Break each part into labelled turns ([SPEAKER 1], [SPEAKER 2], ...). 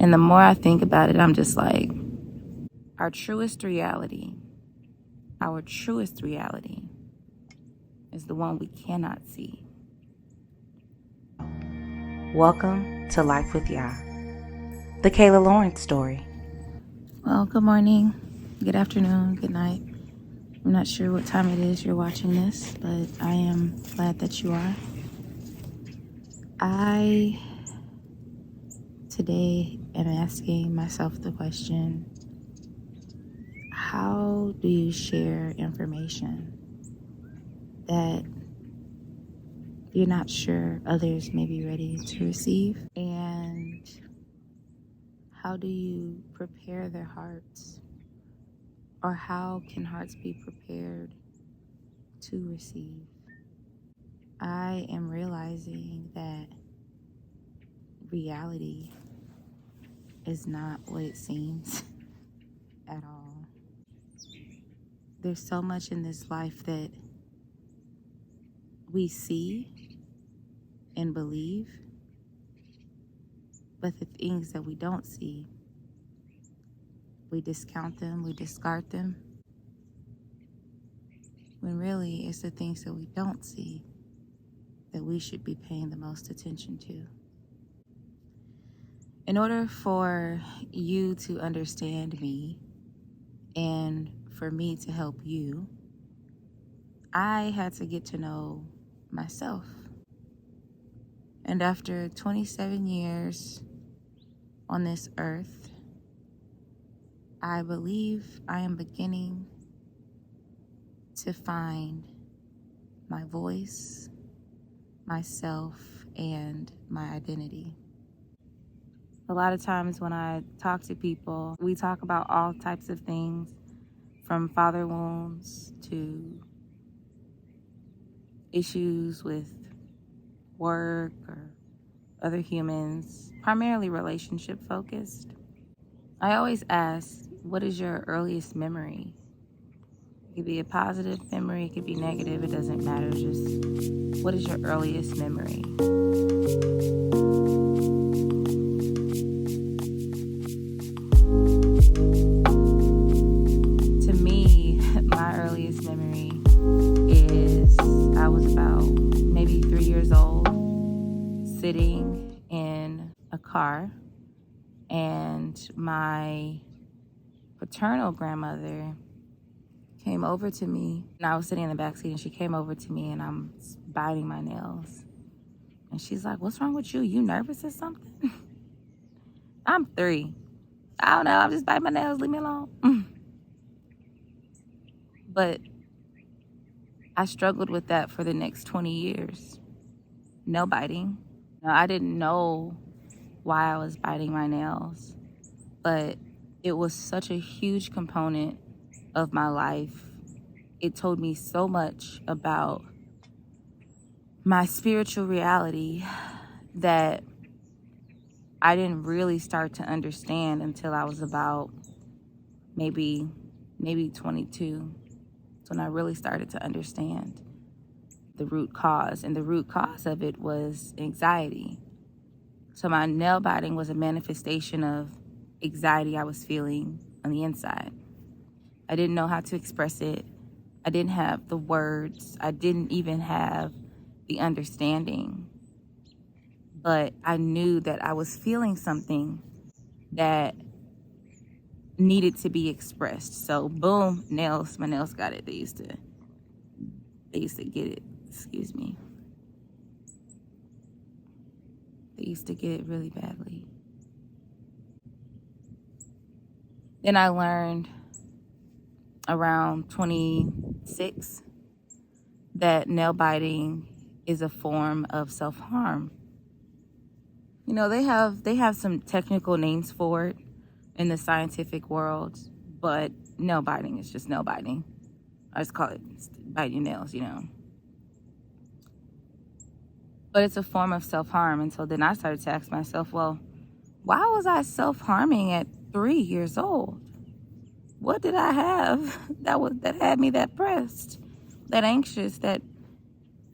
[SPEAKER 1] And the more I think about it, I'm just like, our truest reality is the one we cannot see.
[SPEAKER 2] Welcome to Life with Yah, the Kayla Lawrence story.
[SPEAKER 1] Well, good morning, good afternoon, good night. I'm not sure what time it is you're watching this, but I am glad that you are. I today am asking myself the question, how do you share information that you're not sure others may be ready to receive? And how do you prepare their hearts? Or how can hearts be prepared to receive? I am realizing that reality is not what it seems at all. There's so much in this life that we see and believe, but the things that we don't see, we discount them, we discard them, when really it's the things that we don't see that we should be paying the most attention to. In order for you to understand me and for me to help you, I had to get to know myself. And after 27 years on this earth, I believe I am beginning to find my voice, myself, and my identity. A lot of times when I talk to people, we talk about all types of things, from father wounds to issues with work or other humans, primarily relationship focused. I always ask, what is your earliest memory? It could be a positive memory, it could be negative, it doesn't matter. Just what is your earliest memory? To me, my earliest memory is I was about maybe 3 years old, sitting in a car, and my paternal grandmother came over to me, and I was sitting in the back seat, and she came over to me, and I'm biting my nails, and she's like, "What's wrong with you? You nervous or something?" I'm 3. I don't know. I'm just biting my nails. Leave me alone. But I struggled with that for the next 20 years. Nail biting. Now, I didn't know why I was biting my nails, but it was such a huge component of my life. It told me so much about my spiritual reality that I didn't really start to understand until I was about maybe 22. That's when I really started to understand the root cause. And the root cause of it was anxiety. So my nail biting was a manifestation of anxiety I was feeling on the inside. I didn't know how to express it. I didn't have the words. I didn't even have the understanding. But I knew that I was feeling something that needed to be expressed. So boom, nails. My nails got it. They used to get it. Excuse me. They used to get it really badly. Then I learned around 26 that nail biting is a form of self-harm. You know, they have some technical names for it in the scientific world, but nail biting is just nail biting. I just call it biting your nails, you know. But it's a form of self-harm. And so then I started to ask myself, well, why was I self-harming at 3 years old? What did I have that had me that pressed, that anxious, that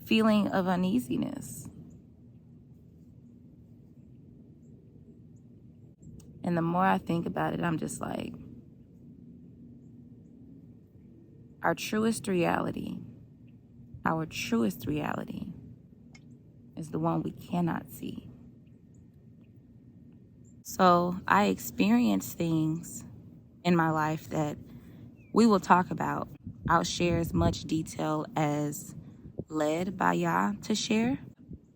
[SPEAKER 1] feeling of uneasiness? And the more I think about it, I'm just like, our truest reality is the one we cannot see. So I experience things in my life that we will talk about. I'll share as much detail as led by Yah to share,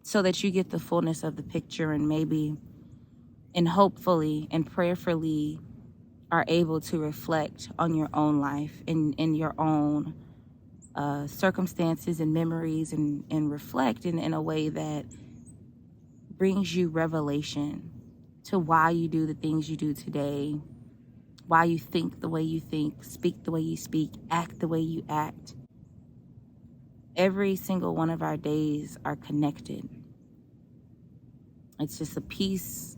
[SPEAKER 1] so that you get the fullness of the picture, and maybe and hopefully and prayerfully are able to reflect on your own life and in your own circumstances and memories, and reflect in a way that brings you revelation to why you do the things you do today, why you think the way you think, speak the way you speak, act the way you act. Every single one of our days are connected. It's just a piece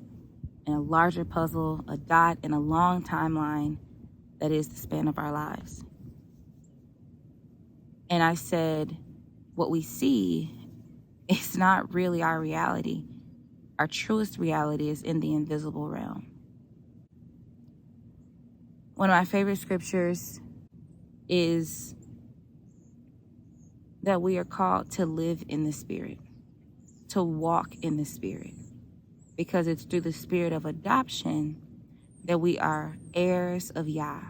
[SPEAKER 1] in a larger puzzle, a dot in a long timeline that is the span of our lives. And I said, what we see is not really our reality. Our truest reality is in the invisible realm. One of my favorite scriptures is that we are called to live in the Spirit, to walk in the Spirit, because it's through the Spirit of adoption that we are heirs of Yah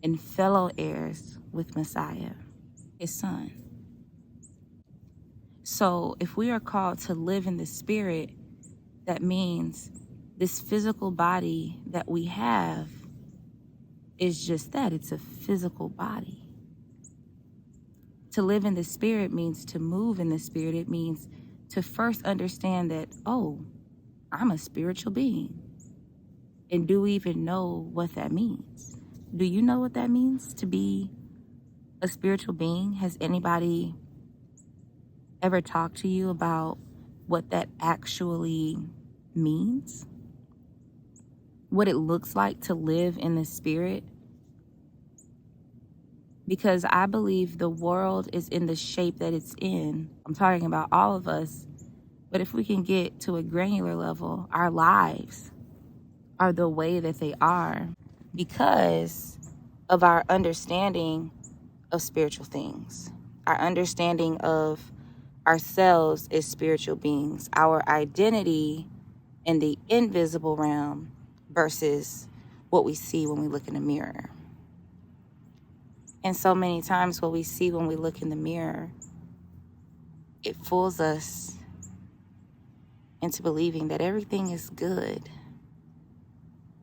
[SPEAKER 1] and fellow heirs with Messiah, his Son. So if we are called to live in the Spirit, that means this physical body that we have is just that. It's a physical body. To live in the Spirit means to move in the Spirit. It means to first understand that, oh, I'm a spiritual being. And do we even know what that means? Do you know what that means to be a spiritual being? Has anybody ever talked to you about what that actually means? What it looks like to live in the Spirit? Because I believe the world is in the shape that it's in. I'm talking about all of us. But if we can get to a granular level, our lives are the way that they are because of our understanding of spiritual things, our understanding of ourselves as spiritual beings, our identity in the invisible realm versus what we see when we look in the mirror. And so many times what we see when we look in the mirror, it fools us into believing that everything is good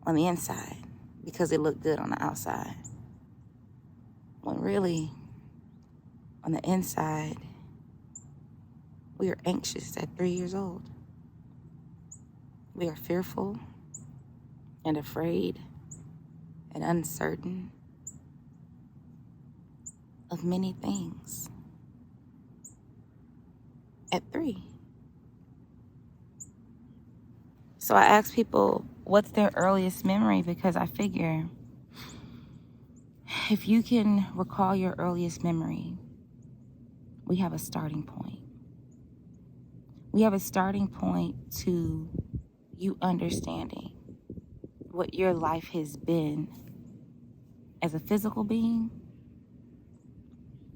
[SPEAKER 1] on the inside because it looked good on the outside. When really, on the inside, we are anxious at 3 years old. We are fearful and afraid and uncertain of many things at 3. So I ask people, what's their earliest memory? Because I figure if you can recall your earliest memory, we have a starting point. We have a starting point to you understanding what your life has been as a physical being,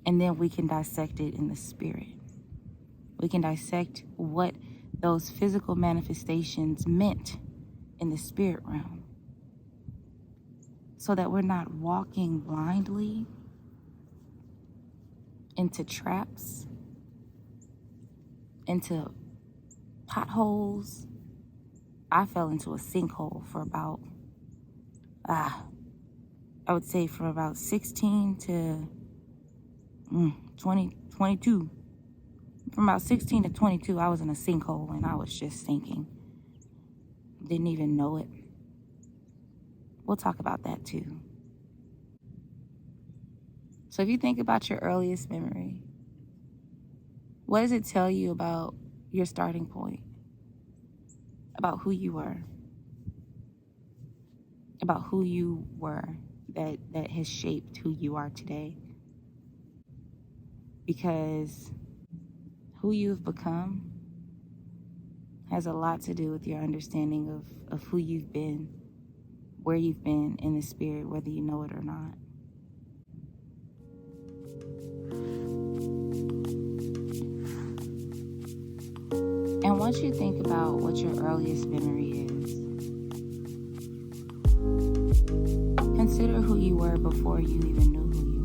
[SPEAKER 1] and then we can dissect it in the Spirit. We can dissect what those physical manifestations meant in the spirit realm, so that we're not walking blindly into traps, into potholes. I fell into a sinkhole for about, I would say from about 16 to 22. From about 16 to 22, I was in a sinkhole and I was just sinking. Didn't even know it. We'll talk about that too. So if you think about your earliest memory, what does it tell you about your starting point? About who you were? About who you were that has shaped who you are today? Because who you've become has a lot to do with your understanding of who you've been where you've been in the spirit, whether you know it or not. And once you think about what your earliest memory is, consider who you were before you even knew who you